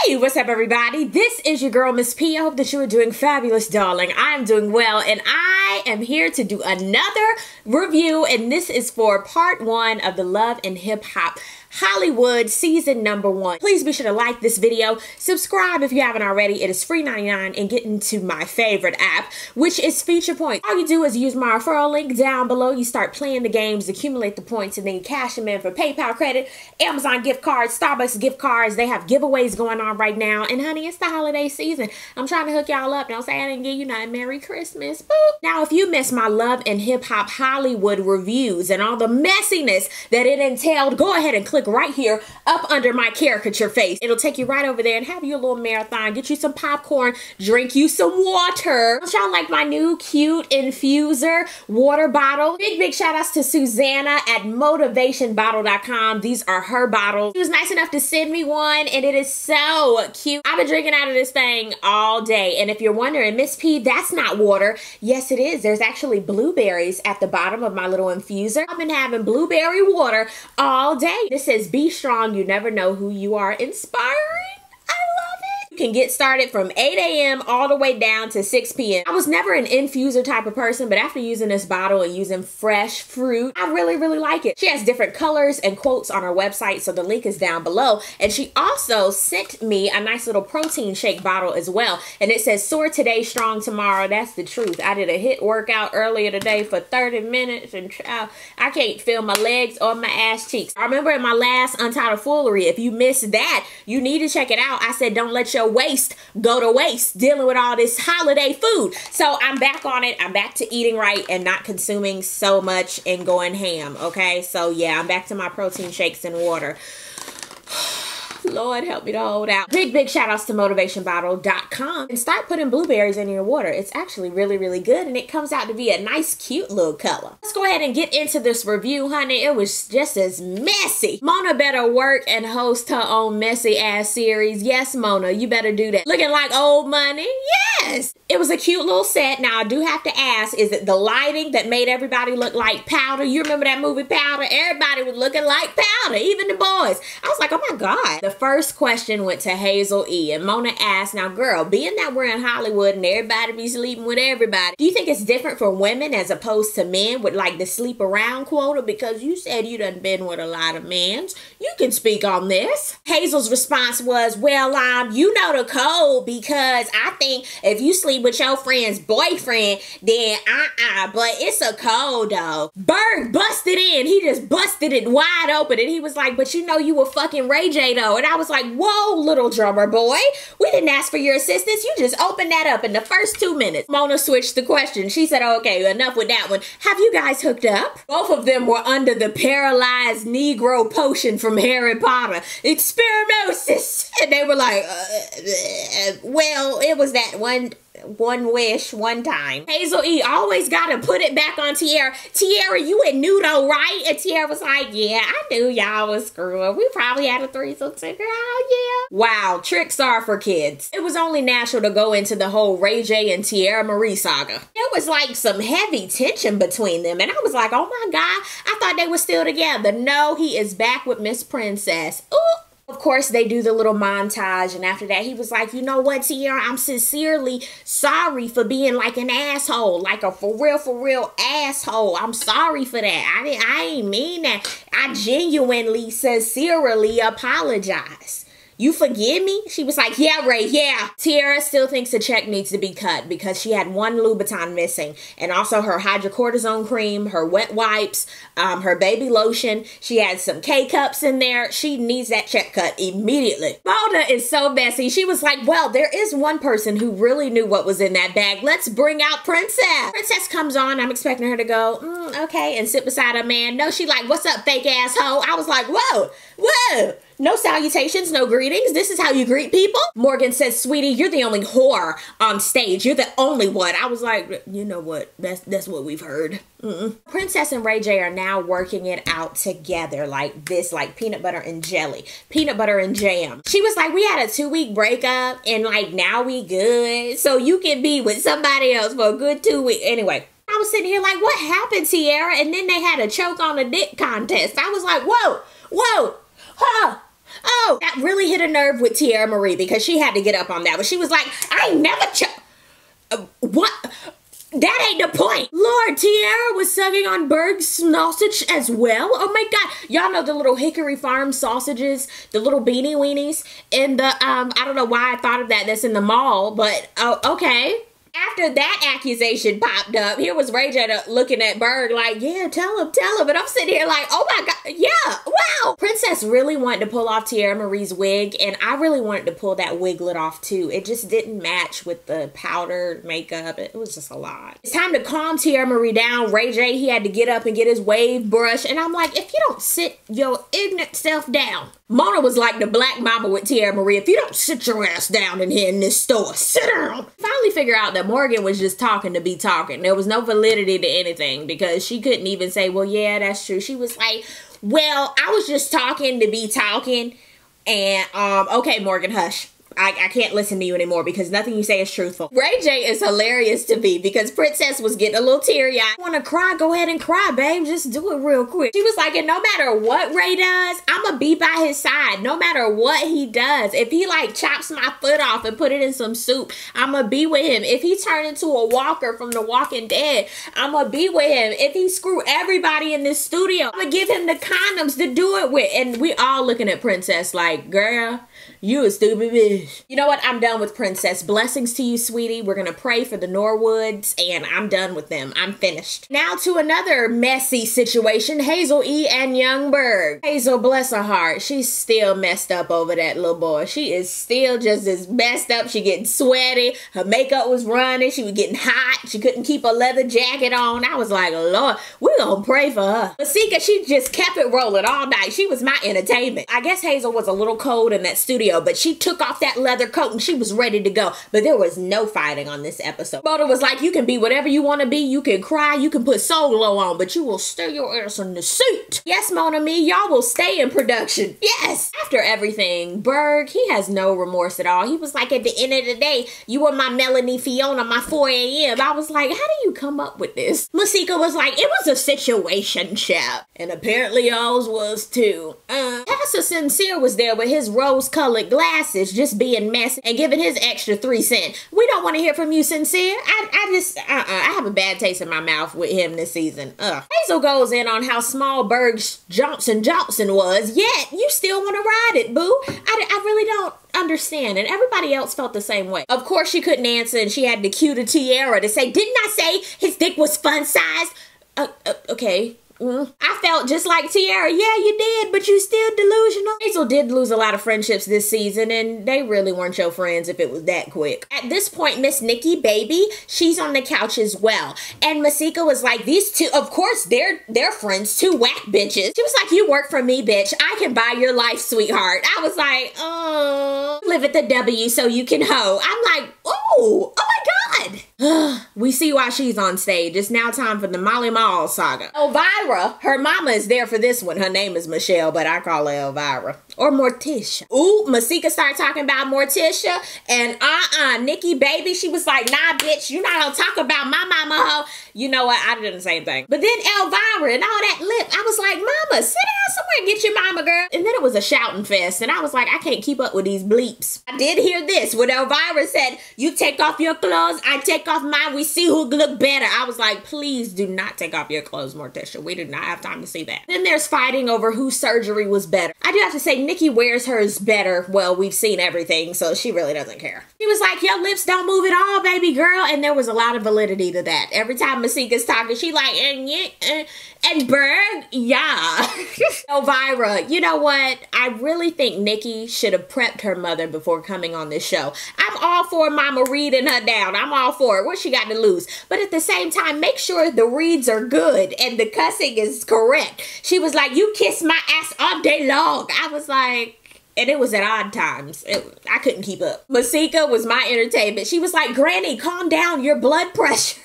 Hey, what's up everybody? This is your girl Miss P. I hope that you are doing fabulous, darling. I am doing well, and I am here to do another review, and this is for part 1 of the Love and Hip Hop Hollywood season number 1. Please be sure to like this video, subscribe if you haven't already. It is free 99, and get into my favorite app, which is Feature Point. All you do is use my referral link down below. You start playing the games, accumulate the points, and then you cash them in for PayPal credit, Amazon gift cards, Starbucks gift cards. They have giveaways going on right now, and honey, it's the holiday season. I'm trying to hook y'all up. Don't say I didn't give you nothing. Merry Christmas. Boop. Now, if you missed my Love and Hip Hop Hollywood reviews and all the messiness that it entailed, go ahead and click right here up under my caricature face. It'll take you right over there and have you a little marathon, get you some popcorn, drink you some water. Don't y'all like my new cute infuser water bottle? Big shout outs to Susanna at motivationbottle.com. These are her bottles. She was nice enough to send me one, and it is so cute. I've been drinking out of this thing all day, and if you're wondering, Miss P, that's not water. Yes, it is. There's actually blueberries at the bottom of my little infuser. I've been having blueberry water all day. This says, be strong, you never know who you are inspiring. I love it. You can get started from 8 a.m. all the way down to 6 p.m. I was never an infuser type of person, but after using this bottle and using fresh fruit, I really like it. She has different colors and quotes on her website, so the link is down below. And she also sent me a nice little protein shake bottle as well. And it says, soar today, strong tomorrow. That's the truth. I did a HIIT workout earlier today for 30 minutes, and I can't feel my legs or my ass cheeks. I remember in my last Untitled Foolery, if you missed that, you need to check it out. I said, don't let your waist go to waste dealing with all this holiday food. So I'm back on it. I'm back to eating right and not consuming so much and going ham. Okay, so yeah, I'm back to my protein shakes and water. Lord help me to hold out. Big shout outs to motivationbottle.com, and start putting blueberries in your water. It's actually really good, and it comes out to be a nice cute little color. Let's go ahead and get into this review, honey. It was just as messy. Mona better work and host her own messy ass series. Yes, Mona, you better do that. Looking like old money. Yes, it was a cute little set. Now I do have to ask, is it the lighting that made everybody look like powder? You remember that movie Powder? Everybody was looking like powder, even the boys. I was like, oh my God. The first question went to Hazel E, and Mona asked, now girl, being that we're in Hollywood and everybody be sleeping with everybody, do you think it's different for women as opposed to men with like the sleep around quota? Because you said you done been with a lot of men. You can speak on this. Hazel's response was, well, you know the code, because I think if you sleep with your friend's boyfriend, then but it's a code though. Berg busted in. He just busted it wide open, and he was like, but you know you were fucking Ray J though. And I was like, whoa, little drummer boy, we didn't ask for your assistance. You just opened that up in the first 2 minutes. Mona switched the question. She said, okay, enough with that one. Have you guys hooked up? Both of them were under the paralyzed Negro potion from Harry Potter, experimiosis. And they were like, well, it was that one wish, one time. Hazel E always gotta put it back on Tiara. Tiara, you and Nudo, right? And Tiara was like, yeah, I knew y'all was screwing. We probably had a threesome together. Oh, yeah. Wow, tricks are for kids. It was only natural to go into the whole Ray J and Tiara Marie saga. There was like some heavy tension between them, and I was like, oh my God, I thought they were still together. No, he is back with Miss Princess. Ooh. Of course, they do the little montage, and after that, he was like, you know what, Tiara, I'm sincerely sorry for being like an asshole, like a for real asshole. I'm sorry for that. I ain't mean that. I genuinely, sincerely apologize. You forgive me? She was like, yeah, Ray, yeah. Tiara still thinks the check needs to be cut because she had one Louboutin missing, and also her hydrocortisone cream, her wet wipes, her baby lotion. She had some K-cups in there. She needs that check cut immediately. Mona is so messy. She was like, well, there is one person who really knew what was in that bag. Let's bring out Princess. Princess comes on. I'm expecting her to go, okay, and sit beside her man. No, she like, what's up, fake asshole? I was like, whoa. No salutations, no greetings. This is how you greet people. Morgan says, sweetie, you're the only whore on stage. You're the only one. I was like, you know what? That's what we've heard. Princess and Ray J are now working it out together like this, like peanut butter and jelly, peanut butter and jam. She was like, we had a 2-week breakup and like now we good. So you can be with somebody else for a good 2 weeks. Anyway, I was sitting here like, what happened, Tiara? And then they had a choke on a dick contest. I was like, whoa, huh. no. That really hit a nerve with Tiara Marie because she had to get up on that. But she was like, I ain't never what? That ain't the point. Lord, Tiara was sucking on Berg's sausage as well. Oh my God. Y'all know the little Hickory Farm sausages, the little beanie weenies in the, I don't know why I thought of that. That's in the mall, but okay. After that accusation popped up, here was Ray J looking at Berg like, yeah, tell him. And I'm sitting here like, oh my God, yeah, wow. Princess really wanted to pull off Tiara Marie's wig, and I really wanted to pull that wiglet off too. It just didn't match with the powder makeup. It was just a lot. It's time to calm Tiara Marie down. Ray J, he had to get up and get his wave brush, and I'm like, if you don't sit your ignorant self down. Mona was like the black mama with Tiara Marie. If you don't sit your ass down in here in this store, sit down. Finally figure out that Morgan was just talking to be talking. There was no validity to anything because she couldn't even say, well, yeah, that's true. She was like, well, I was just talking to be talking. And, okay, Morgan, hush. I can't listen to you anymore because nothing you say is truthful. Ray J is hilarious to me because Princess was getting a little teary-eyed. Want to cry? Go ahead and cry, babe. Just do it real quick. She was like, and no matter what Ray does, I'm going to be by his side. No matter what he does. If he like chops my foot off and put it in some soup, I'm going to be with him. If he turned into a walker from The Walking Dead, I'm going to be with him. If he screw everybody in this studio, I'm going to give him the condoms to do it with. And we all looking at Princess like, girl, you a stupid bitch. You know what? I'm done with Princess. Blessings to you, sweetie. We're gonna pray for the Norwoods, and I'm done with them. I'm finished. Now to another messy situation. Hazel E. and Young Berg. Hazel, bless her heart. She's still messed up over that little boy. She is still just as messed up. She getting sweaty. Her makeup was running. She was getting hot. She couldn't keep a leather jacket on. I was like, Lord, we're gonna pray for her. Masika, she just kept it rolling all night. She was my entertainment. I guess Hazel was a little cold in that studio, but she took off that leather coat and she was ready to go. But there was no fighting on this episode. Mona was like, you can be whatever you want to be. You can cry. You can put solo on, but you will stay your ass in the suit. Yes, Mona me, y'all will stay in production. Yes. After everything, Berg, he has no remorse at all. He was like, at the end of the day, you were my Melanie Fiona, my 4 a.m. I was like, how do you come up with this? Masika was like, it was a situationship. And apparently y'all's was too. Pastor Sincere was there with his rose-colored glasses just being messy and giving his extra 3 cents. We don't want to hear from you, Sincere. I have a bad taste in my mouth with him this season. Hazel goes in on how small Berg's Johnson was, yet you still want to ride it, boo. I really don't understand, and everybody else felt the same way. Of course she couldn't answer, and she had to cue to Tiara to say, didn't I say his dick was fun-sized? Okay. I felt just like Tiara. Yeah, you did, but you still delusional. Hazel did lose a lot of friendships this season, and they really weren't your friends if it was that quick. At this point, Miss Nikki Baby, she's on the couch as well. And Masika was like, these two, of course, they're friends, 2 whack bitches. She was like, you work for me, bitch. I can buy your life, sweetheart. I was like, oh, live at the W so you can hoe. I'm like, oh my God. We see why she's on stage. It's now time for the Molly Mall saga. Elvira, her mama is there for this one. Her name is Michelle, but I call her Elvira. Or Morticia. Ooh, Masika started talking about Morticia, and Nikki Baby, she was like, nah, bitch, you not gonna talk about my mama, hoe. You know what? I did the same thing. But then Elvira and all that lip, I was like, mama, sit down somewhere and get your mama, girl. And then it was a shouting fest, and I was like, I can't keep up with these bleeps. I did hear this when Elvira said, you take off your clothes, I take off mine, we see who look better. I was like, please do not take off your clothes, Morticia. We do not have time to see that. Then there's fighting over whose surgery was better. I do have to say, Nikki wears hers better. Well, we've seen everything, so she really doesn't care. She was like, your lips don't move at all, baby girl. And there was a lot of validity to that. Every time Masika's talking, she like, and Berg, yeah. Elvira, you know what? I really think Nikki should have prepped her mother before coming on this show. I'm all for mama reading her down. I'm all for it. What she got to lose? But at the same time, make sure the reads are good and the cussing is correct. She was like, you kiss my ass all day long. I was like, and it was at odd times. I couldn't keep up. Masika was my entertainment. She was like, Granny, calm down your blood pressure.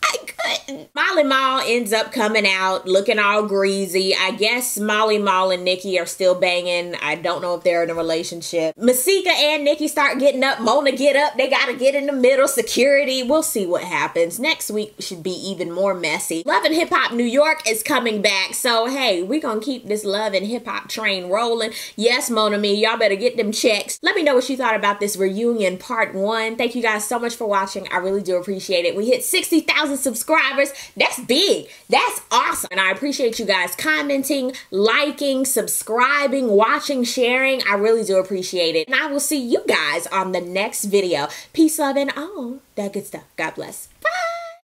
I couldn't. Molly Mall ends up coming out looking all greasy. I guess Molly Mall and Nikki are still banging. I don't know if they're in a relationship. Masika and Nikki start getting up. Mona get up. They gotta get in the middle. Security. We'll see what happens. Next week should be even more messy. Love and Hip Hop New York is coming back. So, hey, we're gonna keep this Love and Hip Hop train rolling. Yes, Mona me, y'all better get them checks. Let me know what you thought about this reunion part 1. Thank you guys so much for watching. I really do appreciate it. We hit 60,000 subscribers. That's big. That's awesome. And I appreciate you guys commenting, liking, subscribing, watching, sharing. I really do appreciate it. And I will see you guys on the next video. Peace, love, and all that good stuff. God bless.